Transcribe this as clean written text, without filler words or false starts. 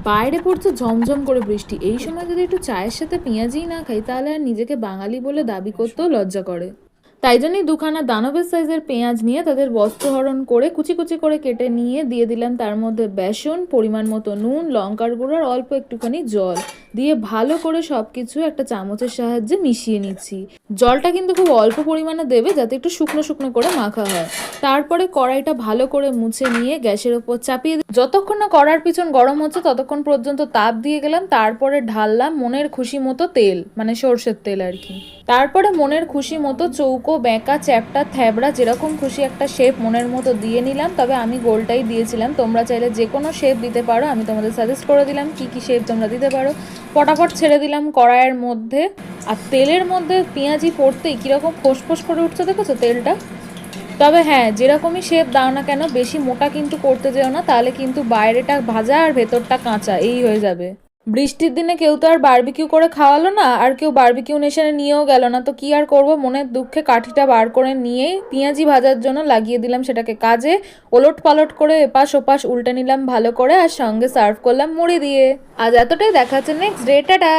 বাইরে পড়ছে ঝমঝম করে বৃষ্টি, এই সময় যদি একটু চায়ের সাথে পেঁয়াজই না খাই তাহলে আর নিজেকে বাঙালি বলে দাবি করতেও লজ্জা করে। তাই জন্যই দুখানা দানবের সাইজের পেঁয়াজ নিয়ে তাদের বস্ত্রহরণ করে কুচি কুচি করে কেটে নিয়ে দিয়ে দিলাম তার মধ্যে বেসন, পরিমাণ মতো নুন, লঙ্কার গুঁড়ো আর অল্প একটুখানি জল দিয়ে ভালো করে সব কিছু একটা চামচের সাহায্যে মিশিয়ে নিচ্ছি। জলটা কিন্তু খুব অল্প পরিমাণে দেবে যাতে একটু শুকনো শুকনো করে মাখা হয়। তারপরে কড়াইটা ভালো করে মুছে নিয়ে গ্যাসের ওপর চাপিয়ে যতক্ষণ না কড়ার পিছন গরম হচ্ছে ততক্ষণ পর্যন্ত তাপ দিয়ে গেলাম। তারপরে ঢাললাম মনের খুশি মতো তেল, মানে সর্ষের তেল আর কি। তারপরে মনের খুশি মতো চৌকো, বেঁকা, চ্যাপ্টা, থ্যাবড়া যেরকম খুশি একটা শেপ মনের মতো দিয়ে নিলাম। তবে আমি গোলটাই দিয়েছিলাম, তোমরা চাইলে যে কোনো শেপ দিতে পারো, আমি তোমাদের সাজেস্ট করে দিলাম কি কি শেপ তোমরা দিতে পারো। ফটাফট ছেড়ে দিলাম কড়াইয়ের মধ্যে। আর তেলের মধ্যে পেঁয়াজি পড়তেই কীরকম ফোঁস করে উঠছে দেখেছো তেলটা। তবে হ্যাঁ, যেরকমই শেপ দাও না কেন বেশি মোটা কিন্তু করতে যেও না, তাহলে কিন্তু বাইরেটা ভাজা আর ভেতরটা কাঁচা এই হয়ে যাবে। বৃষ্টির দিনে কেউ তো আর বারবিকিউ করে খাওয়ালো না, আর কেউ বারবিকিউ নেশনে নিয়েও গেল না, তো কি আর করব, মনের দুঃখে কাঠিটা বার করে নিয়ে পেঁয়াজি ভাজার জন্য লাগিয়ে দিলাম সেটাকে কাজে। ওলট পালট করে এপাশ ওপাশ উল্টে নিলাম ভালো করে, আর সঙ্গে সার্ভ করলাম মুড়ি দিয়ে। আজ এতটাই, দেখাচ্ছে নেক্সট ডে, টাটা।